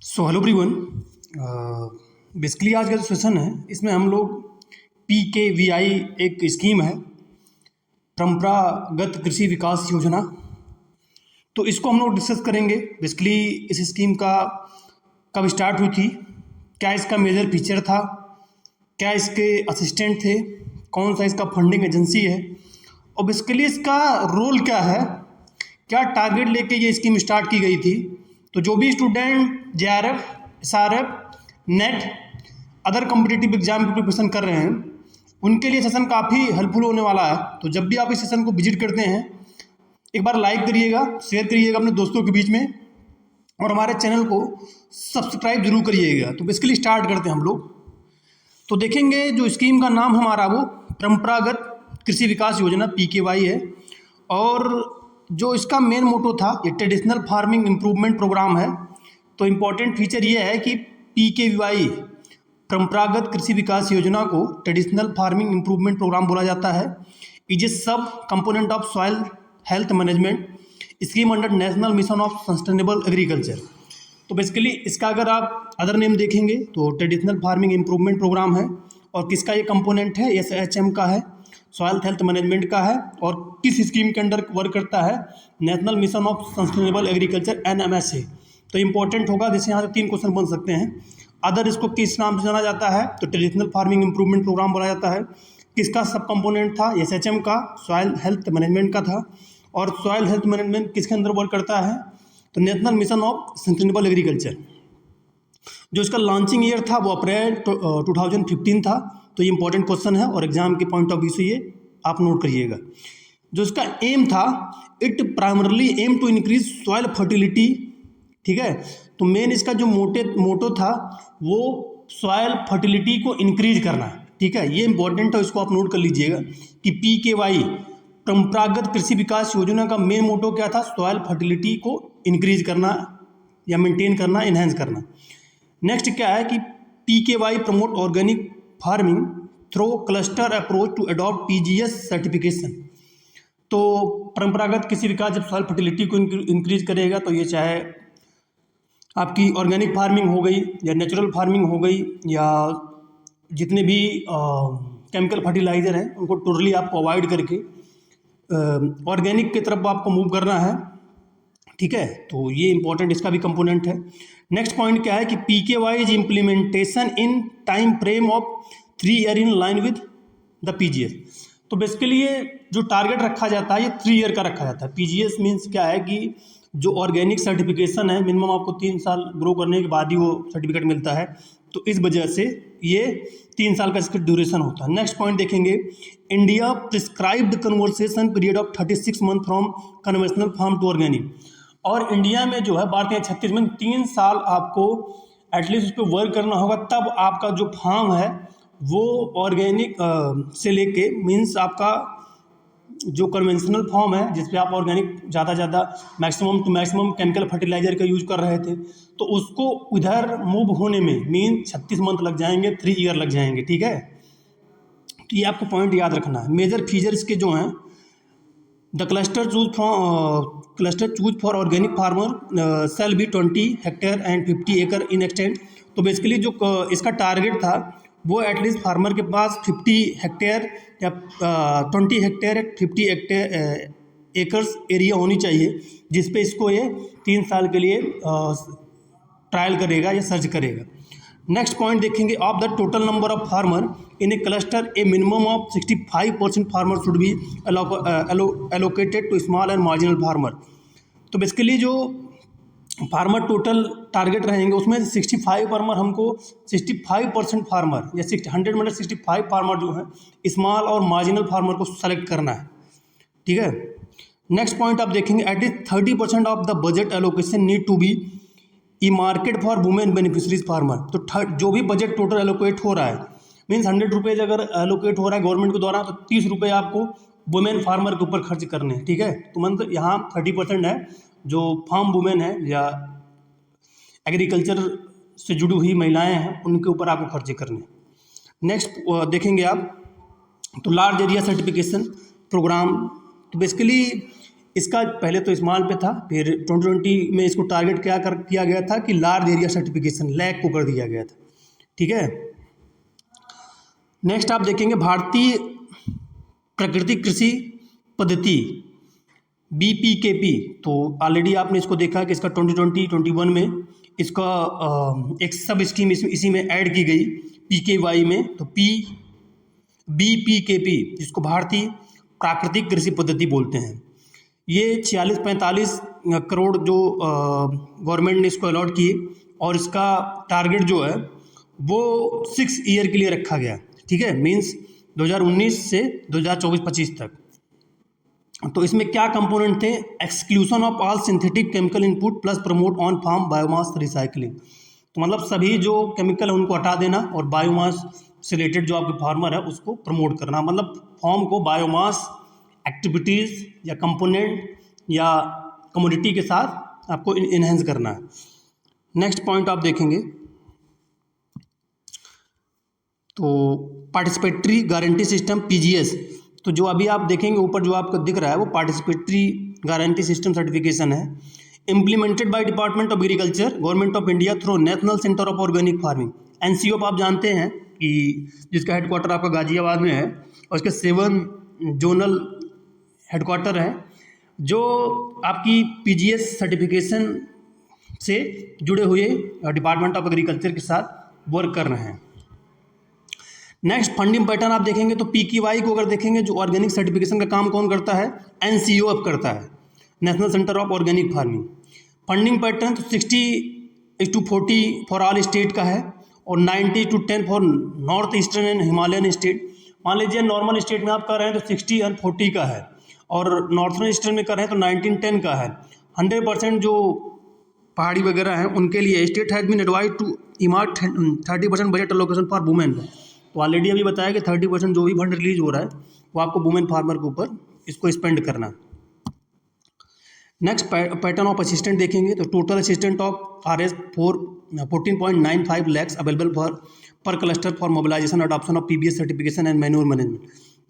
Hello everyone. Basically आज का जो सेशन है इसमें हम लोग PKVI एक स्कीम है, परंपरागत कृषि विकास योजना। तो इसको हम लोग डिस्कस करेंगे। बेसिकली इस स्कीम का कब स्टार्ट हुई थी, क्या इसका मेजर फीचर था, क्या इसके असिस्टेंट थे, कौन सा इसका फंडिंग एजेंसी है और बेसिकली इसका रोल क्या है, क्या टारगेट लेके ये स्कीम स्टार्ट की गई थी। तो जो भी student JRF, SRF, net, other competitive exam की प्रिपरेशन कर रहे हैं उनके लिए सेशन काफ़ी हेल्पफुल होने वाला है। तो जब भी आप इस सेशन को विजिट करते हैं एक बार लाइक करिएगा, शेयर करिएगा अपने दोस्तों के बीच में और हमारे चैनल को सब्सक्राइब जरूर करिएगा। तो बेसिकली स्टार्ट करते हैं हम लोग। तो देखेंगे जो स्कीम का नाम हमारा वो परंपरागत कृषि विकास योजना PKY है और जो इसका मेन मोटो था ये ट्रेडिशनल फार्मिंग इम्प्रूवमेंट प्रोग्राम है। तो इम्पॉर्टेंट फीचर ये है कि PKY परंपरागत कृषि विकास योजना को ट्रेडिशनल फार्मिंग इम्प्रूवमेंट प्रोग्राम बोला जाता है। इज ए सब component of soil health management scheme under national mission of sustainable agriculture. तो बेसिकली इसका अगर आप अदर नेम देखेंगे तो ट्रेडिशनल फार्मिंग इम्प्रूवमेंट प्रोग्राम है और किसका ये कंपोनेंट है, SHM का है, सॉइल हेल्थ मैनेजमेंट का है और किस स्कीम के अंडर वर्क करता है, national mission of sustainable agriculture NMSA। तो इंपॉर्टेंट होगा, जैसे यहाँ से 3 क्वेश्चन बन सकते हैं। अदर इसको किस नाम से जाना जाता है, तो ट्रेडिशनल फार्मिंग इम्प्रूवमेंट प्रोग्राम बोला जाता है। किसका सब कंपोनेंट था, SHM का, सॉइल हेल्थ मैनेजमेंट का था। और सॉइल हेल्थ मैनेजमेंट किसके अंदर वर्क करता है, तो national mission of sustainable agriculture. जो इसका लॉन्चिंग ईयर था वो अप्रैल 2015 था। तो ये इंपॉर्टेंट क्वेश्चन है और एग्जाम के पॉइंट ऑफ व्यू से ये आप नोट करिएगा। जो इसका एम था, it primarily aim to increase soil fertility. ठीक है, तो मेन इसका जो मोटो था वो सॉइल फर्टिलिटी को इंक्रीज करना। ठीक है, ये इंपॉर्टेंट है, इसको आप नोट कर लीजिएगा कि PKY परंपरागत कृषि विकास योजना का मेन मोटो क्या था, सॉइल फर्टिलिटी को इंक्रीज करना या मेंटेन करना, इन्हेंस करना। नेक्स्ट क्या है कि PKY promote organic farming through cluster approach to adopt PGS certification. तो परंपरागत कृषि विकास जब सॉइल फर्टिलिटी को इंक्रीज करेगा तो ये चाहे आपकी ऑर्गेनिक फार्मिंग हो गई या नेचुरल फार्मिंग हो गई या जितने भी केमिकल फर्टिलाइज़र हैं उनको टोटली आपको अवॉइड करके ऑर्गेनिक की तरफ आपको मूव करना है। ठीक है, तो ये इंपॉर्टेंट इसका भी कंपोनेंट है। नेक्स्ट पॉइंट क्या है कि PKY is implementation in time frame of 3 year in line with the PGS। तो बेसिकली ये जो टारगेट रखा जाता है ये 3 ईयर का रखा जाता है। PGS मीन्स क्या है कि जो ऑर्गेनिक सर्टिफिकेशन है मिनिमम आपको 3 साल ग्रो करने के बाद ही वो सर्टिफिकेट मिलता है। तो इस वजह से ये 3 साल का इसका ड्यूरेशन होता है। नेक्स्ट पॉइंट देखेंगे, India prescribed conversation period of 36 month from conventional farm to organic. और इंडिया में जो है भारतीय 36 में 3 साल आपको एटलीस्ट उस पर वर्क करना होगा, तब आपका जो फार्म है वो ऑर्गेनिक से लेके मीन्स आपका जो कन्वेंशनल फॉर्म है जिस पे आप ऑर्गेनिक ज़्यादा maximum to maximum chemical fertilizer का यूज कर रहे थे, तो उसको उधर मूव होने में मीन 36 मंथ लग जाएंगे, 3 ईयर लग जाएंगे। ठीक है, तो ये आपको पॉइंट याद रखना है। मेजर फीचर्स के जो हैं, the cluster choose for organic farmer shall be 20 hectare and 50 एकड़ इन एक्सटेंट। तो बेसिकली जो इसका टारगेट था वो एटलीस्ट फार्मर के पास 50 हेक्टेयर या 20 हेक्टेयर 50 एकर्स एरिया होनी चाहिए जिस पे इसको ये 3 साल के लिए ट्रायल करेगा या सर्च करेगा। नेक्स्ट पॉइंट देखेंगे, of the total number of farmer in a cluster a minimum of 65% farmer should be allocated to small and marginal farmer. तो बेसिकली जो फार्मर टोटल टारगेट रहेंगे उसमें 65 फार्मर हमको 65% फार्मर या 100 में 65 फार्मर जो है स्मॉल और मार्जिनल फार्मर को सेलेक्ट करना है। ठीक है, नेक्स्ट पॉइंट आप देखेंगे, at least 30% of the budget allocation need to be earmarked for women beneficiaries farmer. तो जो भी बजट टोटल एलोकेट हो रहा है मीन्स 100 रुपीज़ अगर एलोकेट हो रहा है गवर्नमेंट के द्वारा तो 30 रुपये आपको वुमेन फार्मर के ऊपर खर्च करने हैं। ठीक है, तो मतलब यहाँ 30% है जो फार्म वुमेन है या एग्रीकल्चर से जुड़ी हुई महिलाएं हैं उनके ऊपर आपको खर्चे करने। नेक्स्ट देखेंगे आप तो लार्ज एरिया सर्टिफिकेशन प्रोग्राम। तो बेसिकली इसका पहले तो स्मॉल पे था, फिर 2020 में इसको टारगेट क्या किया गया था कि लार्ज एरिया सर्टिफिकेशन लैक को कर दिया गया था। ठीक है। नेक्स्ट आप देखेंगे भारतीय प्राकृतिक कृषि पद्धति BPKP। तो ऑलरेडी आपने इसको देखा कि इसका 2020-21 में इसका एक सब स्कीम इसी में ऐड की गई PKY में। तो BPKP जिसको भारतीय प्राकृतिक कृषि पद्धति बोलते हैं, ये 46-45 करोड़ जो गवर्नमेंट ने इसको अलॉट किए, और इसका टारगेट जो है वो 6 ईयर के लिए रखा गया। ठीक है, मीन्स 2019 से 2024-25 तक। तो इसमें क्या कंपोनेंट थे? Exclusion of all synthetic chemical input plus promote on farm biomass recycling. तो मतलब सभी जो केमिकल है उनको हटा देना और बायोमास से रिलेटेड जो आपके फार्मर है उसको प्रमोट करना, मतलब फार्म को बायोमास एक्टिविटीज़ या कंपोनेंट या कमोडिटी के साथ आपको इन्हेंस करना है। नेक्स्ट पॉइंट आप देखेंगे तो पार्टिसिपेटरी गारंटी सिस्टम PGS। तो जो अभी आप देखेंगे ऊपर जो आपको दिख रहा है वो पार्टिसिपेटरी गारंटी सिस्टम सर्टिफिकेशन है, implemented by department of agriculture government of India through national centre of organic farming. NCOP आप जानते हैं कि जिसका हेडक्वार्टर आपका गाजियाबाद में है, और इसके 7 जोनल हेडक्वार्टर है जो आपकी PGS सर्टिफिकेशन से जुड़े हुए डिपार्टमेंट ऑफ एग्रीकल्चर के साथ वर्क कर रहे हैं। नेक्स्ट फंडिंग पैटर्न आप देखेंगे तो PKY को अगर देखेंगे, जो ऑर्गेनिक सर्टिफिकेशन का काम कौन करता है? NCOF करता है, national centre of organic farming. Funding pattern तो 60:40 फॉर ऑल स्टेट का है, और 90:10 for north eastern and Himalayan state. मान लीजिए नॉर्मल स्टेट में आप कर रहे हैं तो 60:40 का है, और नॉर्थर्न ईस्टर्न में कर रहे हैं तो 19:10 का है। 100% जो पहाड़ी वगैरह हैं उनके लिए state has been advised to earmark 30% budget allocation for women. तो ऑलरेडी अभी बताया कि 30% जो भी फंड रिलीज हो रहा है वो आपको वुमेन फार्मर के ऊपर इसको स्पेंड करना। नेक्स्ट पैटर्न ऑफ असिस्टेंट देखेंगे तो total assistant of RS 14.95 lakhs available for per cluster for mobilization adoption of PBS certification and manure management.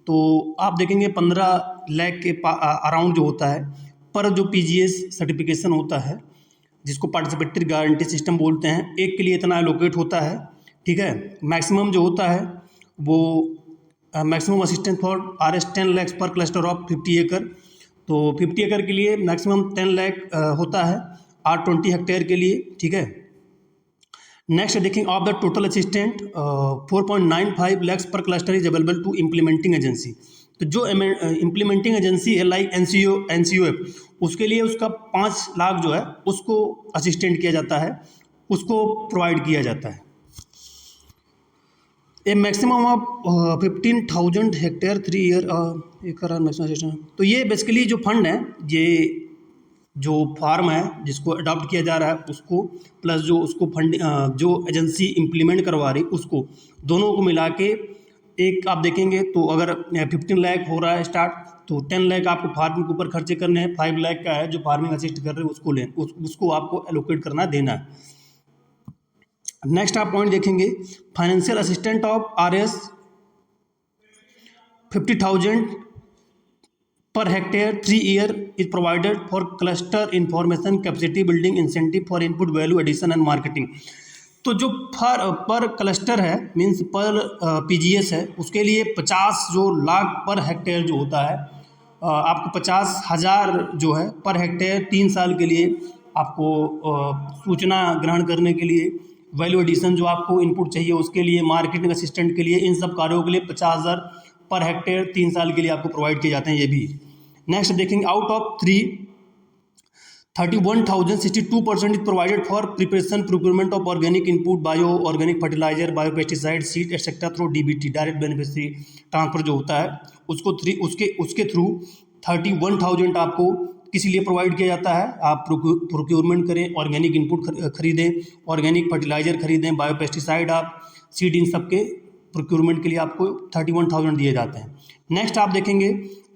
तो आप देखेंगे 15 लाख के अराउंड जो होता है पर जो PGS सर्टिफिकेशन होता है, जिसको पार्टिसिपेटरी गारंटी सिस्टम बोलते हैं, एक के लिए इतना एलोकेट होता है। ठीक है, मैक्सिमम जो होता है वो maximum assistant for RS 10 lakh per cluster of 50 एकड़। तो 50 एकड़ के लिए मैक्सिमम 10 लाख होता है, R20 हेक्टेयर के लिए। ठीक है। नेक्स्ट देखेंगे of the total assistant 4.95 lakh per cluster is available to implementing agency. तो जो इम्प्लीमेंटिंग एजेंसी है लाइक NCOF, उसके लिए उसका 5 लाख जो है उसको असिस्टेंट किया जाता है, उसको प्रोवाइड किया जाता है। ए मैक्सिमम ऑफ 15,000 हेक्टेयर 3 ईयर एकड़ मैक्सिमम सिस्टम। तो ये बेसिकली जो फंड है, ये जो फार्म है जिसको अडॉप्ट किया जा रहा है उसको, प्लस जो उसको फंड जो एजेंसी इम्प्लीमेंट करवा रही उसको, दोनों को मिला के एक आप देखेंगे तो अगर 15 लाख हो रहा है स्टार्ट, तो 10 लाख आपको फार्मिंग के ऊपर खर्चे करने हैं, 5 लाख का है जो फार्मिंग असिस्ट कर रहे हैं उसको उसको आपको एलोकेट करना देना है। नेक्स्ट आप पॉइंट देखेंगे financial assistant of RS 50,000 per hectare 3 year is provided for cluster information capacity building incentive for input value addition and marketing. तो जो पर क्लस्टर है मीन्स पर PGS है, उसके लिए 50 जो लाख पर हेक्टेयर जो होता है, आपको 50,000 जो है पर हेक्टेयर 3 साल के लिए आपको सूचना ग्रहण करने के लिए, वैल्यू एडिशन जो आपको इनपुट चाहिए उसके लिए, मार्केटिंग असिस्टेंट के लिए, इन सब कार्यों के लिए 50,000 पर हेक्टेयर 3 साल के लिए आपको प्रोवाइड किए जाते हैं ये भी। नेक्स्ट देखेंगे out of 31,062% is provided for preparation procurement of organic input, bio organic fertilizer, bio pesticide, seed etcetera through DBT direct beneficiary transfer जो होता है उसको उसके थ्रू 31,000 आपको किसी लिए प्रोवाइड किया जाता है। आप प्रोक्योरमेंट करें, ऑर्गेनिक इनपुट खरीदें, ऑर्गेनिक फर्टिलाइजर खरीदें, बायो पेस्टिसाइड आप सीड, इन सब के प्रोक्योरमेंट के लिए आपको 31,000 दिए जाते हैं। नेक्स्ट आप देखेंगे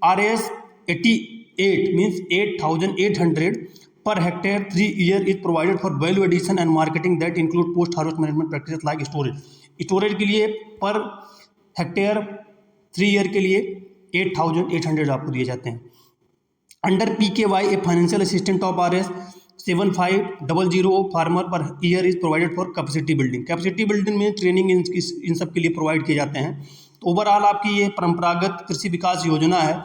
RS 88 means 8,800 per hectare 3 year is provided for value addition and marketing that include post harvest management practice like storage के लिए पर हेक्टेयर 3 ईयर के लिए 8,800 आपको दिए जाते हैं। Under PKY a financial assistant of RS 7500 farmer per year is provided for capacity building. Capacity building में ट्रेनिंग इन सब के लिए प्रोवाइड किए जाते हैं। तो ओवरऑल आपकी ये परंपरागत कृषि विकास योजना है।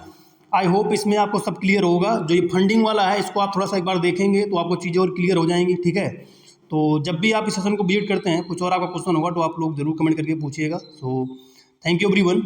आई होप इसमें आपको सब क्लियर होगा। जो ये फंडिंग वाला है इसको आप थोड़ा सा एक बार देखेंगे तो आपको चीज़ें और क्लियर हो जाएंगी, ठीक है। तो जब भी आप इस सेशन को विजिट करते हैं, कुछ और आपका क्वेश्चन होगा तो आप लोग जरूर कमेंट करके पूछिएगा। So thank you everyone.